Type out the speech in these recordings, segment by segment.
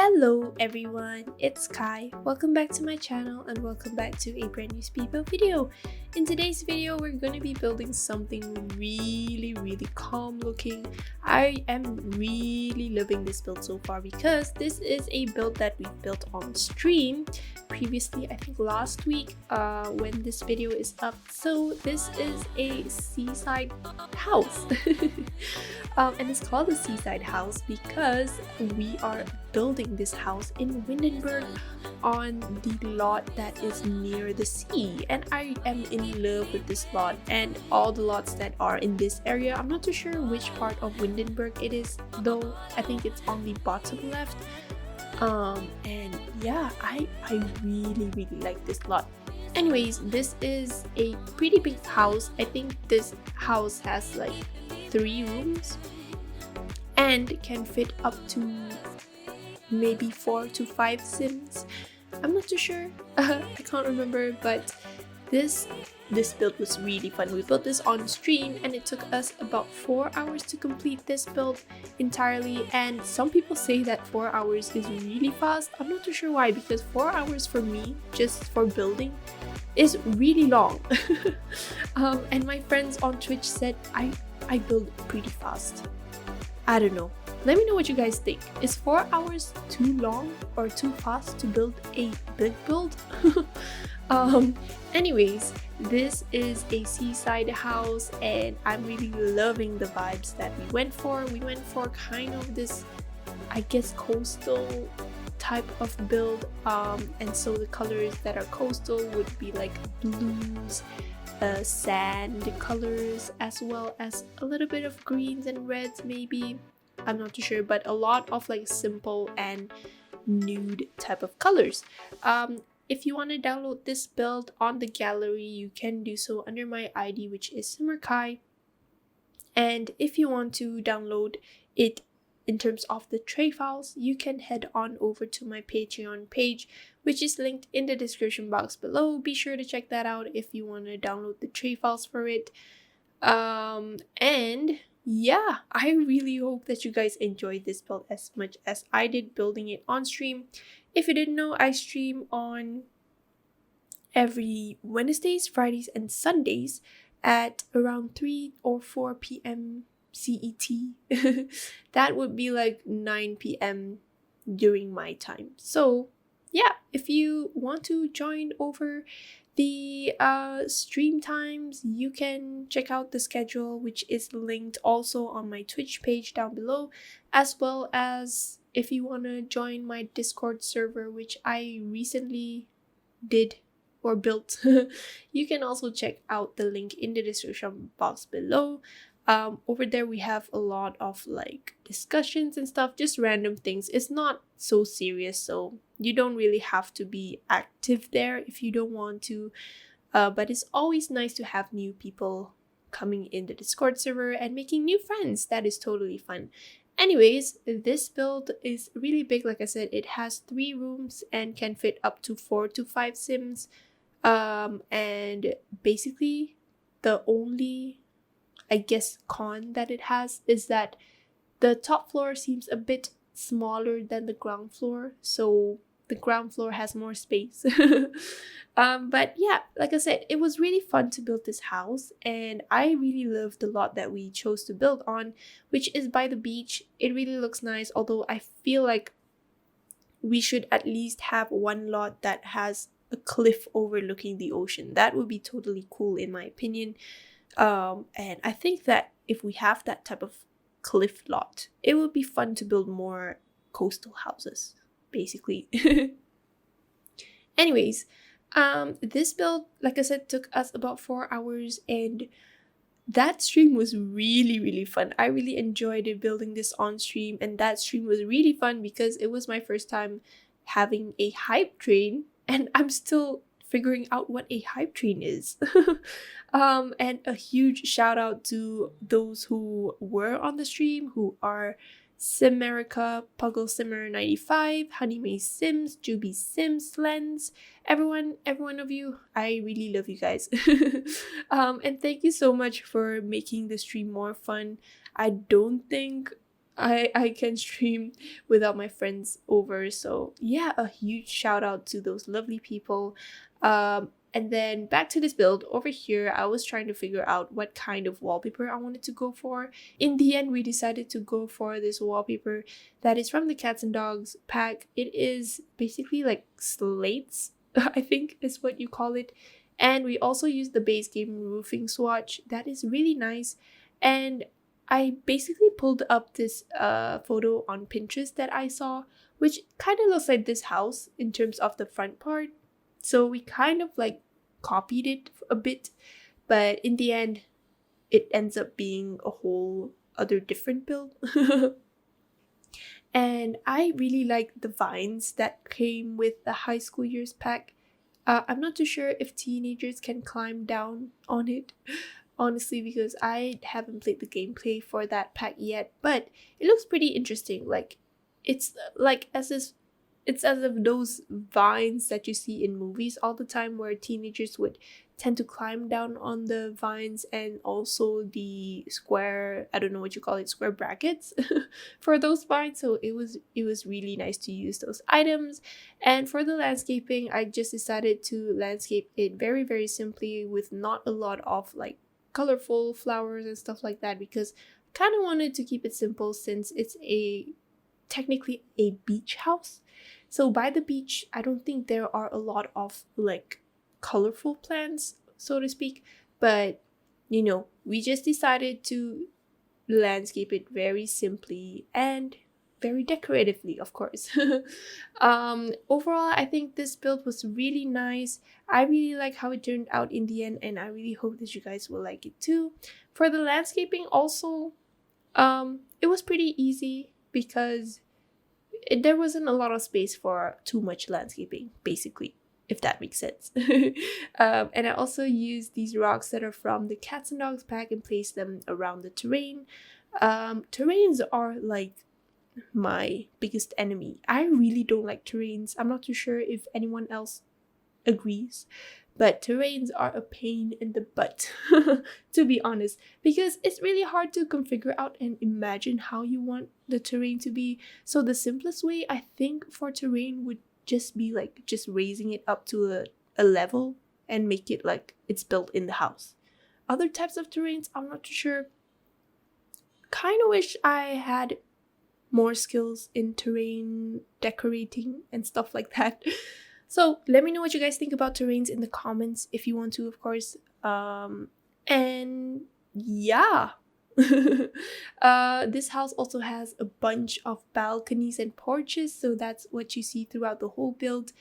Hello everyone, it's Kai. Welcome back to my channel and welcome back to a brand new speed build video. In today's video, we're going to be building something really calm looking. I am really loving this build so far because this is a build that we've built on stream previously, I think last week when this video is up. So this is a seaside house. And it's called the Seaside House because we are building this house in Windenburg on the lot that is near the sea, and I am in love with this lot and all the lots that are in this area. I'm not too sure which part of Windenburg it is though. I think it's on the bottom left. And yeah, I really like this lot. Anyways, this is a pretty big house. I think this house has like 3 rooms and can fit up to maybe 4 to 5 sims. I'm not too sure. I can't remember, but this build was really fun. We built this on stream and it took us about 4 hours to complete this build entirely, and some people say that 4 hours is really fast. I'm not too sure why, because 4 hours for me just for building is really long. And my friends on Twitch said I build pretty fast. I don't know. Let me know what you guys think. Is 4 hours too long or too fast to build a big build? Anyways, this is a seaside house and I'm really loving the vibes that we went for. We went for kind of this, I guess, coastal type of build. And so the colors that are coastal would be like blues, sand colors, as well as a little bit of greens and reds maybe. I'm not too sure, but a lot of like simple and nude type of colors. If you want to download this build on the gallery, you can do so under my ID, which is simmerkhai. And if you want to download it in terms of the tray files, you can head on over to my Patreon page, which is linked in the description box below. Be sure to check that out if you want to download the tray files for it. And yeah, I really hope that you guys enjoyed this build as much as I did building it on stream. If you didn't know, I stream on every Wednesdays, Fridays, and Sundays at around 3 or 4 p.m. CET. That would be like 9 p.m. during my time. So yeah, if you want to join over the stream times, you can check out the schedule, which is linked also on my Twitch page down below, as well as if you want to join my Discord server, which I recently did or built. You can also check out the link in the description box below. Over there we have a lot of like discussions and stuff, just random things. It's not so serious, so you don't really have to be active there if you don't want to, but it's always nice to have new people coming in the Discord server and making new friends. That is totally fun. Anyways, this build is really big. Like I said, it has 3 rooms and can fit up to 4 to 5 sims, and basically the only, I guess, con that it has is that the top floor seems a bit smaller than the ground floor, so the ground floor has more space. But yeah, like I said, it was really fun to build this house, and I really love the lot that we chose to build on, which is by the beach. It really looks nice, although I feel like we should at least have one lot that has a cliff overlooking the ocean. That would be totally cool in my opinion. And I think that if we have that type of cliff lot, it would be fun to build more coastal houses, basically. Anyways, this build, like I said, took us about 4 hours, and that stream was really fun. I really enjoyed it building this on stream, and that stream was really fun because it was my first time having a hype train, and I'm still figuring out what a hype train is. And a huge shout out to those who were on the stream, who are Simerica, Puggle Simmer 95, Honey May Sims, Juby Sims Lens, everyone of you. I really love you guys. And thank you so much for making the stream more fun. I don't think I can stream without my friends over. So yeah, a huge shout out to those lovely people. And then back to this build over here, I was trying to figure out what kind of wallpaper I wanted to go for. In the end, we decided to go for this wallpaper that is from the Cats and Dogs pack. It is basically like slates, I think is what you call it. And we also used the base game roofing swatch. That is really nice. And I basically pulled up this photo on Pinterest that I saw, which kind of looks like this house in terms of the front part. So we kind of like copied it a bit, but in the end, it ends up being a whole other different build. And I really like the vines that came with the high school years pack. I'm not too sure if teenagers can climb down on it, honestly, because I haven't played the gameplay for that pack yet, but it looks pretty interesting. Like, it's like it's as if those vines that you see in movies all the time where teenagers would tend to climb down on the vines, and also the square, I don't know what you call it, square brackets for those vines. So it was really nice to use those items. And for the landscaping, I just decided to landscape it very, very simply with not a lot of like colorful flowers and stuff like that, because I kind of wanted to keep it simple since it's technically a beach house. So by the beach, I don't think there are a lot of like colorful plants, so to speak, but you know, we just decided to landscape it very simply and very decoratively, of course. Overall, I think this build was really nice. I really like how it turned out in the end, and I really hope that you guys will like it too. For the landscaping also, it was pretty easy because there wasn't a lot of space for too much landscaping, basically, if that makes sense. And I also used these rocks that are from the Cats and Dogs pack and placed them around the terrain. Terrains are like my biggest enemy. I really don't like terrains. I'm not too sure if anyone else agrees, but terrains are a pain in the butt, to be honest, because it's really hard to configure out and imagine how you want the terrain to be. So the simplest way, I think, for terrain would just be like just raising it up to a level and make it like it's built in the house. Other types of terrains, I'm not too sure. Kind of wish I had more skills in terrain decorating and stuff like that. So let me know what you guys think about terrains in the comments if you want to, of course. And yeah. This house also has a bunch of balconies and porches, so that's what you see throughout the whole build.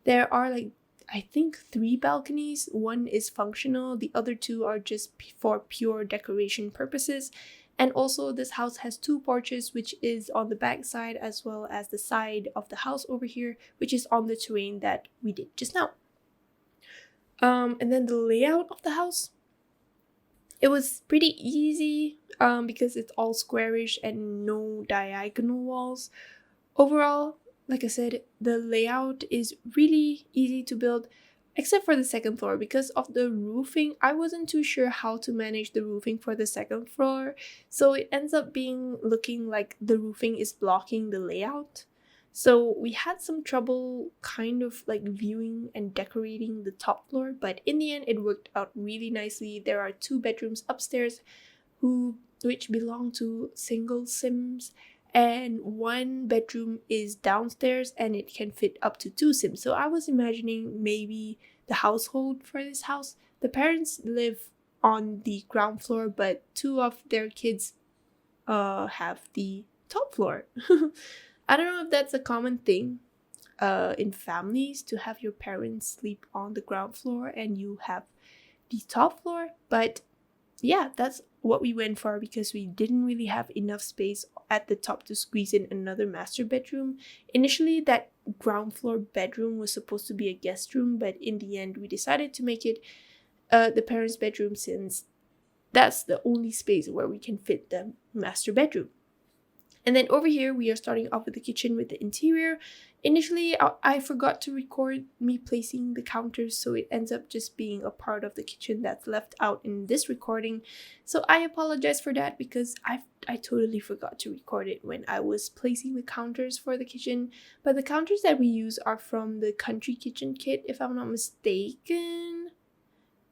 There are like, I think 3 balconies. One is functional, the other 2 are just for pure decoration purposes. And also this house has 2 porches, which is on the back side as well as the side of the house over here, which is on the terrain that we did just now. And then the layout of the house, it was pretty easy because it's all squarish and no diagonal walls. Overall, like I said, the layout is really easy to build, except for the second floor. Because of the roofing, I wasn't too sure how to manage the roofing for the second floor, so it ends up looking like the roofing is blocking the layout. So we had some trouble kind of like viewing and decorating the top floor, but in the end it worked out really nicely. There are 2 bedrooms upstairs which belong to single sims, and 1 bedroom is downstairs and it can fit up to 2 sims. So I was imagining maybe the household for this house. The parents live on the ground floor, but 2 of their kids have the top floor. I don't know if that's a common thing in families to have your parents sleep on the ground floor and you have the top floor, but yeah, that's what we went for because we didn't really have enough space at the top to squeeze in another master bedroom. Initially, that ground floor bedroom was supposed to be a guest room, but in the end we decided to make it the parents' bedroom, since that's the only space where we can fit the master bedroom. And then over here, we are starting off with the kitchen with the interior. Initially, I forgot to record me placing the counters, so it ends up just being a part of the kitchen that's left out in this recording. So I apologize for that because I totally forgot to record it when I was placing the counters for the kitchen. But the counters that we use are from the Country Kitchen kit, if I'm not mistaken.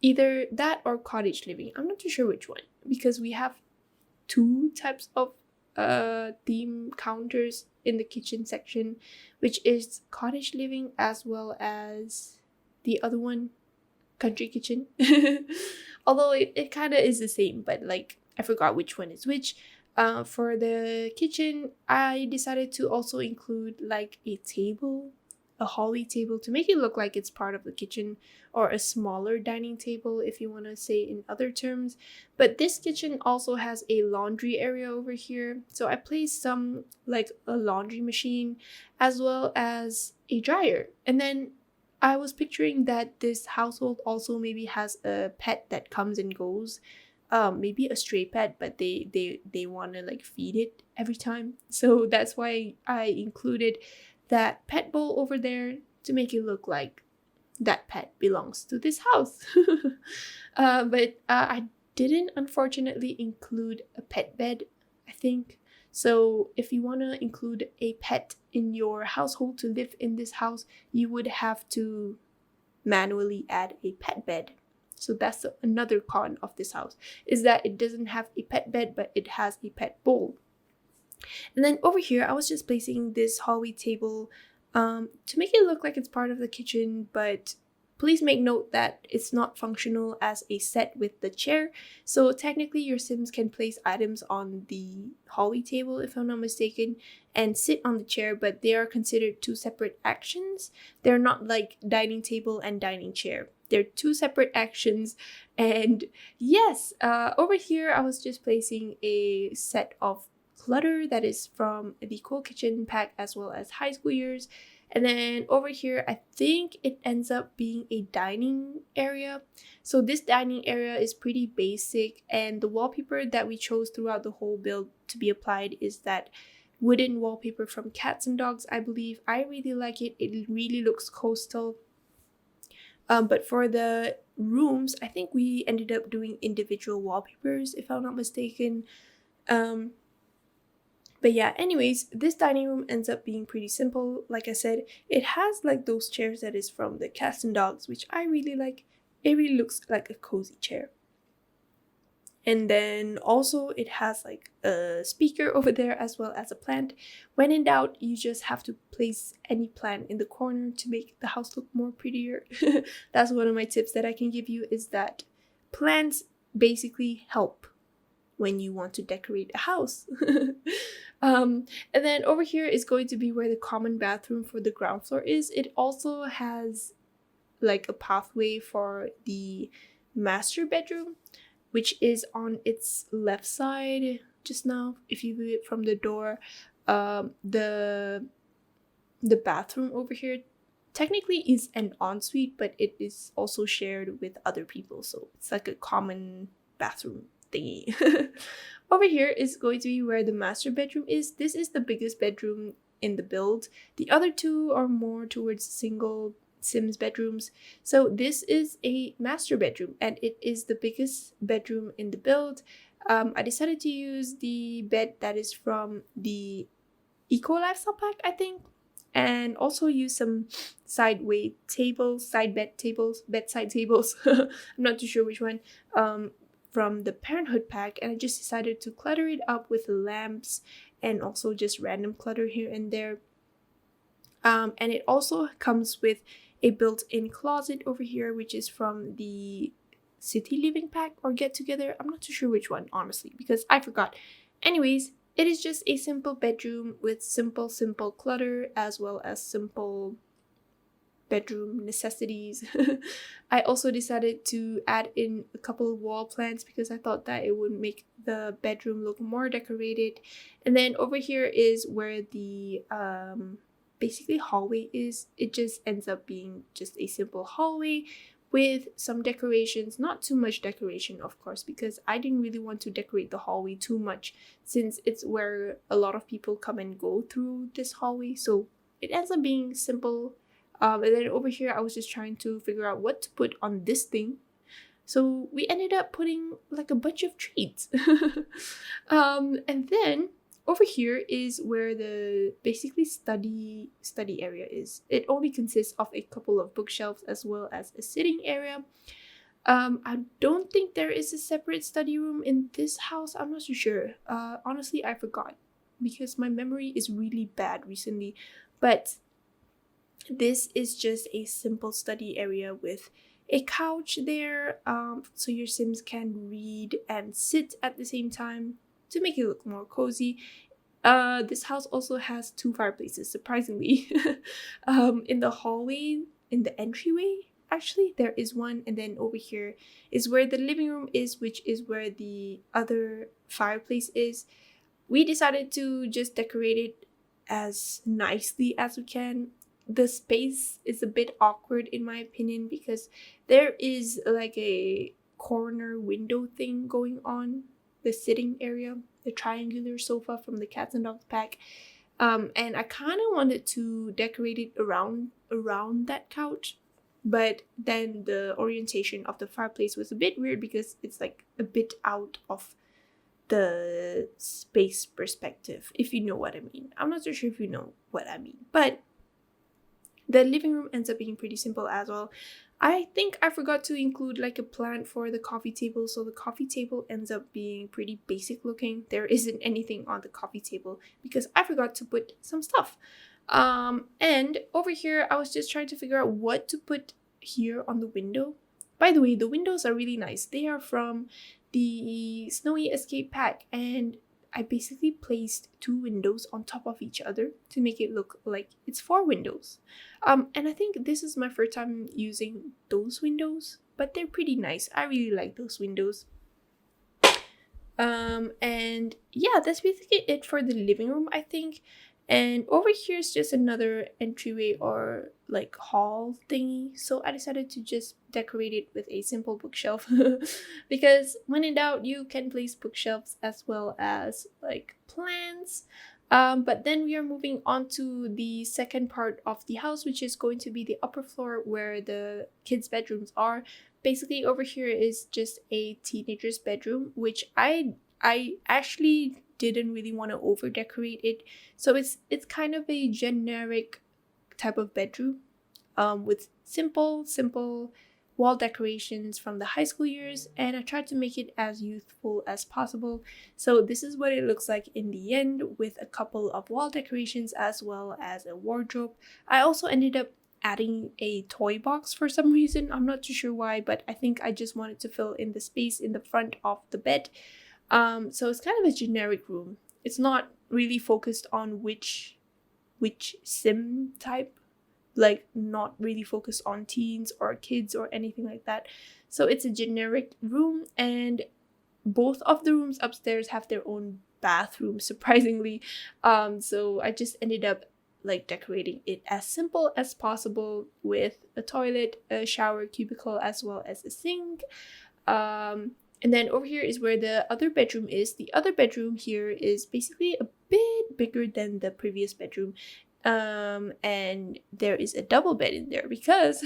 Either that or Cottage Living. I'm not too sure which one because we have two types of theme counters in the kitchen section, which is Cottage Living as well as the other one, Country Kitchen. Although it kind of is the same, but like I forgot which one is which. For the kitchen, I decided to also include like a table, a hallway table, to make it look like it's part of the kitchen, or a smaller dining table if you want to say in other terms. But this kitchen also has a laundry area over here, so I placed some like a laundry machine as well as a dryer. And then I was picturing that this household also maybe has a pet that comes and goes, maybe a stray pet, but they want to like feed it every time, so that's why I included that pet bowl over there to make it look like that pet belongs to this house. But I didn't unfortunately include a pet bed, I think. So if you want to include a pet in your household to live in this house, you would have to manually add a pet bed. So that's another con of this house, is that it doesn't have a pet bed, but it has a pet bowl. And then over here, I was just placing this hallway table to make it look like it's part of the kitchen, but please make note that it's not functional as a set with the chair. So technically your Sims can place items on the hallway table, if I'm not mistaken, and sit on the chair, but they are considered two separate actions. They're not like dining table and dining chair. They're two separate actions. And yes, over here I was just placing a set of clutter that is from the Cool Kitchen pack as well as high school years. And then over here, I think it ends up being a dining area. So this dining area is pretty basic, and the wallpaper that we chose throughout the whole build to be applied is that wooden wallpaper from Cats and Dogs, I believe. I really like it. It really looks coastal. But for the rooms, I think we ended up doing individual wallpapers, if I'm not mistaken. But yeah, anyways, this dining room ends up being pretty simple. Like I said, it has like those chairs that is from the Cats and Dogs, which I really like. It really looks like a cozy chair. And then also it has like a speaker over there as well as a plant. When in doubt, you just have to place any plant in the corner to make the house look more prettier. That's one of my tips that I can give you, is that plants basically help when you want to decorate a house. And then over here is going to be where the common bathroom for the ground floor is. It also has like a pathway for the master bedroom, which is on its left side just now. If you view it from the door, the bathroom over here technically is an ensuite, but it is also shared with other people, so it's like a common bathroom thingy. Over here is going to be where the master bedroom is. This is the biggest bedroom in the build. The other two are more towards single Sims bedrooms. So this is a master bedroom, and it is the biggest bedroom in the build. I decided to use the bed that is from the Eco Lifestyle Pack, I think, and also use some side bed tables, bedside tables. I'm not too sure which one. From the Parenthood pack, and I just decided to clutter it up with lamps and also just random clutter here and there. And it also comes with a built-in closet over here, which is from the City Living pack or Get Together. I'm not too sure which one, honestly, because I forgot. Anyways, it is just a simple bedroom with simple clutter as well as simple bedroom necessities. I also decided to add in a couple of wall plants because I thought that it would make the bedroom look more decorated. And then over here is where the basically hallway is. It just ends up being just a simple hallway, with some decorations, not too much decoration, of course, because I didn't really want to decorate the hallway too much since it's where a lot of people come and go through this hallway. So it ends up being simple. And then over here, I was just trying to figure out what to put on this thing. So we ended up putting like a bunch of treats. And then over here is where the basically study area is. It only consists of a couple of bookshelves as well as a sitting area. I don't think there is a separate study room in this house. I'm not so sure. Honestly, I forgot because my memory is really bad recently. But this is just a simple study area with a couch there, so your Sims can read and sit at the same time to make it look more cozy. This house also has 2 fireplaces, surprisingly. In the hallway, in the entryway, actually, there is one, and then over here is where the living room is, which is where the other fireplace is. We decided to just decorate it as nicely as we can. The space is a bit awkward in my opinion because there is like a corner window thing going on, the sitting area, the triangular sofa from the Cats and Dogs pack, and I kind of wanted to decorate it around that couch, but then the orientation of the fireplace was a bit weird because it's like a bit out of the space perspective, if you know what I mean. I'm not so sure if you know what I mean, but the living room ends up being pretty simple as well. I think I forgot to include like a plant for the coffee table, so the coffee table ends up being pretty basic looking. There isn't anything on the coffee table because I forgot to put some stuff. And over here, I was just trying to figure out what to put here on the window. By the way, the windows are really nice. They are from the Snowy Escape pack, and I basically placed 2 windows on top of each other to make it look like it's 4 windows. And I think this is my first time using those windows, but they're pretty nice. I really like those windows. And yeah, that's basically it for the living room, I think. And over here is just another entryway or like hall thingy. So I decided to just decorate it with a simple bookshelf because when in doubt, you can place bookshelves as well as like plants. But then we are moving on to the second part of the house, which is going to be the upper floor where the kids' bedrooms are. Basically, over here is just a teenager's bedroom, which I actually didn't really want to over decorate it, so it's kind of a generic type of bedroom, with simple wall decorations from the high school years, and I tried to make it as youthful as possible. So this is what it looks like in the end, with a couple of wall decorations as well as a wardrobe. I also ended up adding a toy box for some reason. I'm not too sure why, but I think I just wanted to fill in the space in the front of the bed. So it's kind of a generic room. It's not really focused on which sim type, like not really focused on teens or kids or anything like that. So it's a generic room, and both of the rooms upstairs have their own bathroom, surprisingly. So I just ended up like decorating it as simple as possible with a toilet, a shower cubicle, as well as a sink. And then over here is where the other bedroom is. The other bedroom here is basically a bit bigger than the previous bedroom. And there is a double bed in there because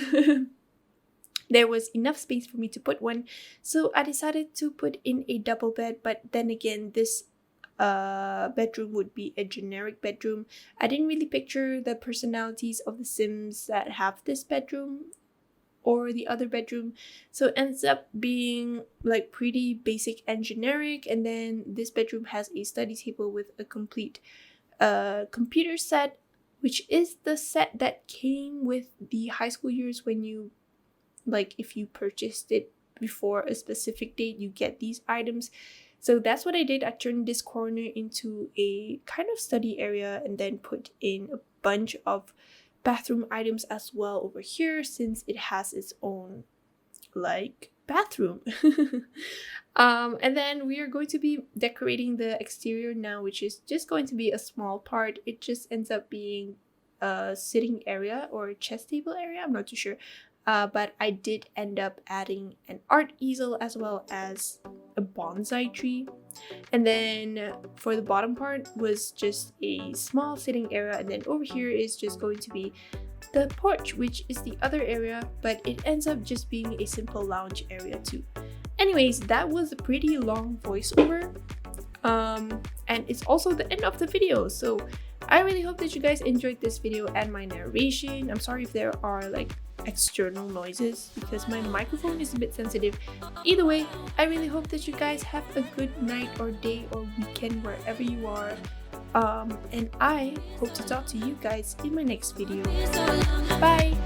there was enough space for me to put one. So I decided to put in a double bed, but then again, this bedroom would be a generic bedroom. I didn't really picture the personalities of the Sims that have this bedroom or the other bedroom, so it ends up being like pretty basic and generic. And then this bedroom has a study table with a complete computer set, which is the set that came with the high school years. When you, like, if you purchased it before a specific date, you get these items. So that's what I did. I turned this corner into a kind of study area and then put in a bunch of bathroom items as well over here, since it has its own like bathroom. And then we are going to be decorating the exterior now, which is just going to be a small part. It just ends up being a sitting area or a chess table area, I'm not too sure. but I did end up adding an art easel as well as a bonsai tree. And then for the bottom part was just a small sitting area, and then over here is just going to be the porch, which is the other area, but it ends up just being a simple lounge area too. Anyways, that was a pretty long voiceover, and it's also the end of the video. So I really hope that you guys enjoyed this video and my narration. I'm sorry if there are like external noises because my microphone is a bit sensitive. Either way, I really hope that you guys have a good night or day or weekend wherever you are. And I hope to talk to you guys in my next video. Bye!